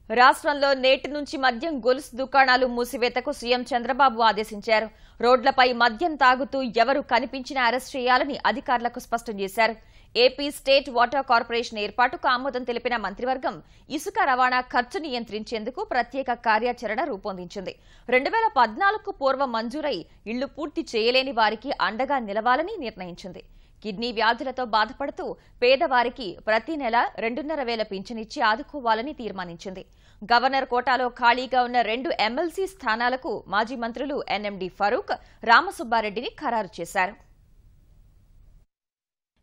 రాష్ట్రంలో నేటి నుంచి మద్యం గొలుసు దుకాణాలు మూసివేతకు సీఎం చంద్రబాబు ఆదేశించారు. రోడ్లపై మద్యం తాగుతూ ఎవరు కనిపించినా అరెస్ట్ చేయాలని అధికారులకు స్పష్టం చేశారు. ఏపీ స్టేట్ వాటర్ కార్పొరేషన్ ఏర్పాటుకు ఆమోదం తెలిపిన మంత్రివర్గం ఇసుక రవాణా ఖర్చు నియంత్రించేందుకు ప్రత్యేక కార్యాచరణ రూపొందించింది. 2014కు పూర్వం మంజూరై ఇళ్లు పూర్తి చేయలేని వారికి అండగా నిలవాలని నిర్ణయించింది. కిడ్నీ వ్యాధులతో బాధపడుతూ పేదవారికి ప్రతి నెల 2,500 పింఛనిచ్చి ఆదుకోవాలని తీర్మానించింది. గవర్నర్ కోటాలో ఖాళీగా ఉన్న 2 ఎమ్మెల్సీ స్థానాలకు మాజీ మంత్రులు ఎన్ఎండి ఫరూక్, రామసుబ్బారెడ్డిని ఖరారు చేశారు.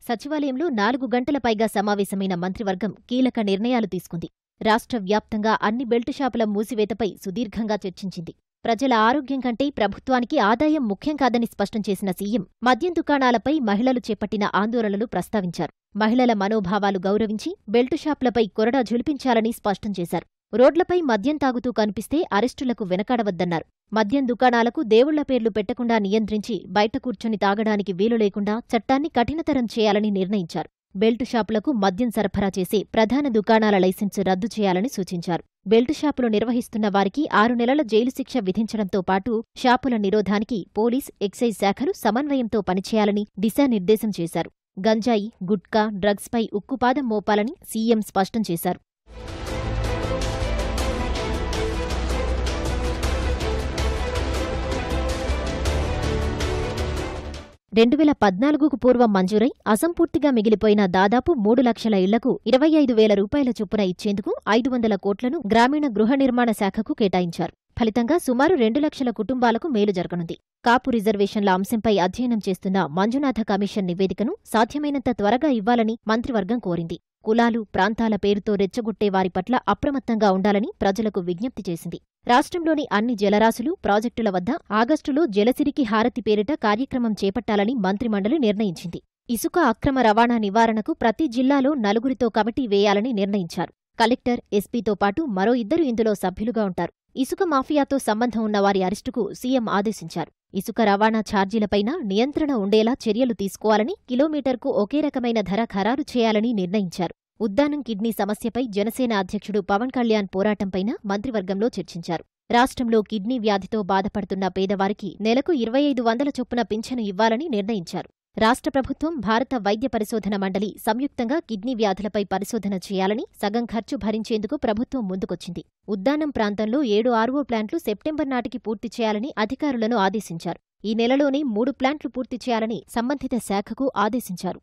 సచివాలయంలో 4 గంటల పైగా సమావేశమైన మంత్రివర్గం కీలక నిర్ణయాలు తీసుకుంది. రాష్ట్ర వ్యాప్తంగా అన్ని బెల్టు షాపుల మూసివేతపై సుదీర్ఘంగా చర్చించింది. ప్రజల ఆరోగ్యం కంటే ప్రభుత్వానికి ఆదాయం ముఖ్యం కాదని స్పష్టం చేసిన సీఎం మద్యం దుకాణాలపై మహిళలు చేపట్టిన ఆందోళనలు ప్రస్తావించారు. మహిళల మనోభావాలు గౌరవించి బెల్టు షాపులపై కొరడా ఝుళిపించాలని స్పష్టం చేశారు. రోడ్లపై మద్యం తాగుతూ కనిపిస్తే అరెస్టులకు వెనకాడవద్దన్నారు. మద్యం దుకాణాలకు దేవుళ్ల పేర్లు పెట్టకుండా నియంత్రించి బయట కూర్చుని తాగడానికి వీలు లేకుండా చట్టాన్ని కఠినతరం చేయాలని నిర్ణయించారు. బెల్టు షాపులకు మద్యం సరఫరా చేసే ప్రధాన దుకాణాల లైసెన్సు రద్దు చేయాలని సూచించారు. బెల్టు షాపులు నిర్వహిస్తున్న వారికి 6 నెలల జైలు శిక్ష విధించడంతో పాటు షాపుల నిరోధానికి పోలీస్, ఎక్సైజ్ శాఖలు సమన్వయంతో పనిచేయాలని దిశానిర్దేశం చేశారు. గంజాయి, గుట్కా, డ్రగ్స్పై ఉక్కుపాదం మోపాలని సీఎం స్పష్టం చేశారు. 2014కు పూర్వం మంజూరై అసంపూర్తిగా మిగిలిపోయిన దాదాపు 3 లక్షల ఇళ్లకు 25,000 రూపాయల చొప్పున ఇచ్చేందుకు 500 కోట్లను గ్రామీణ గృహ నిర్మాణ శాఖకు కేటాయించారు. ఫలితంగా సుమారు 2 లక్షల కుటుంబాలకు మేలు జరగనుంది. కాపు రిజర్వేషన్ల అంశంపై అధ్యయనం చేస్తున్న మంజునాథ కమిషన్ నివేదికను సాధ్యమైనంత త్వరగా ఇవ్వాలని మంత్రివర్గం కోరింది. కులాలు, ప్రాంతాల పేరుతో రెచ్చగొట్టే వారి పట్ల అప్రమత్తంగా ఉండాలని ప్రజలకు విజ్ఞప్తి చేసింది. రాష్ట్రంలోని అన్ని జలరాశులు, ప్రాజెక్టుల వద్ద ఆగస్టులో జలసిరికి హారతి పేరిట కార్యక్రమం చేపట్టాలని మంత్రిమండలి నిర్ణయించింది. ఇసుక అక్రమ రవాణా నివారణకు ప్రతి జిల్లాలో 4 కమిటీ వేయాలని నిర్ణయించారు. కలెక్టర్, ఎస్పీతో పాటు మరో 2 ఇందులో సభ్యులుగా ఉంటారు. ఇసుక మాఫియాతో సంబంధం ఉన్న వారి అరెస్టుకు సీఎం ఆదేశించారు. ఇసుక రవాణా ఛార్జీలపైన నియంత్రణ ఉండేలా చర్యలు తీసుకోవాలని, కిలోమీటర్కు ఒకే రకమైన ధర ఖరారు చేయాలని నిర్ణయించారు. ఉద్దానం కిడ్నీ సమస్యపై జనసేన అధ్యక్షుడు పవన్ కళ్యాణ్ పోరాటంపైన మంత్రివర్గంలో చర్చించారు. రాష్ట్రంలో కిడ్నీ వ్యాధితో బాధపడుతున్న పేదవారికి నెలకు 2,500 చొప్పున పింఛను ఇవ్వాలని నిర్ణయించారు. రాష్ట్ర ప్రభుత్వం, భారత వైద్య పరిశోధన మండలి సంయుక్తంగా కిడ్నీ వ్యాధులపై పరిశోధన చేయాలని, సగం ఖర్చు భరించేందుకు ప్రభుత్వం ముందుకొచ్చింది. ఉద్దానం ప్రాంతంలో 7 ఆర్ఓ ప్లాంట్లు సెప్టెంబర్ నాటికి పూర్తి చేయాలని అధికారులను ఆదేశించారు. ఈ నెలలోనే 3 ప్లాంట్లు పూర్తి చేయాలని సంబంధిత శాఖకు ఆదేశించారు.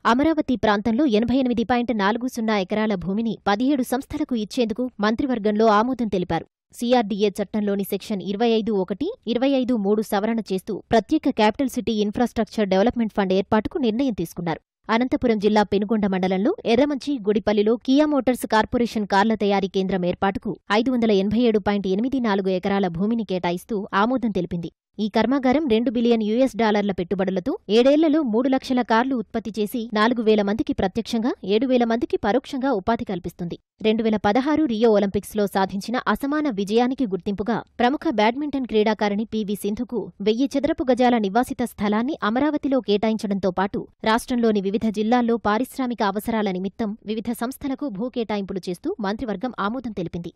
అమరావతి ప్రాంతంలో 88.40 ఎకరాల భూమిని 17 సంస్థలకు ఇచ్చేందుకు మంత్రివర్గంలో ఆమోదం తెలిపారు. సిఆర్డీఏ చట్టంలోని సెక్షన్ 25(1), 25(3) సవరణ చేస్తూ ప్రత్యేక capital city infrastructure development fund ఏర్పాటుకు నిర్ణయం తీసుకున్నారు. అనంతపురం జిల్లా పెనుగొండ మండలంలో ఎర్రమంచి, గుడిపల్లిలో కియా మోటార్స్ కార్పొరేషన్ కార్ల తయారీ కేంద్రం ఏర్పాటుకు 587.84 ఎకరాల భూమిని కేటాయిస్తూ ఆమోదం తెలిపింది. ఈ కర్మాగారం $2 బిలియన్ పెట్టుబడులతో 7 ఏళ్లలో 3 లక్షల కార్లు ఉత్పత్తి చేసి 4,000 మందికి ప్రత్యక్షంగా, 7,000 మందికి పరోక్షంగా ఉపాధి కల్పిస్తుంది. 2016 రియో ఒలింపిక్స్లో సాధించిన అసమాన విజయానికి గుర్తింపుగా ప్రముఖ బ్యాడ్మింటన్ క్రీడాకారిణి పీవీ సింధుకు 1000 చదరపు గజాల నివాసిత స్థలాన్ని అమరావతిలో కేటాయించడంతో పాటు రాష్ట్రంలోని వివిధ జిల్లాల్లో పారిశ్రామిక అవసరాల నిమిత్తం వివిధ సంస్థలకు భూ కేటాయింపులు చేస్తూ మంత్రివర్గం ఆమోదం తెలిపింది.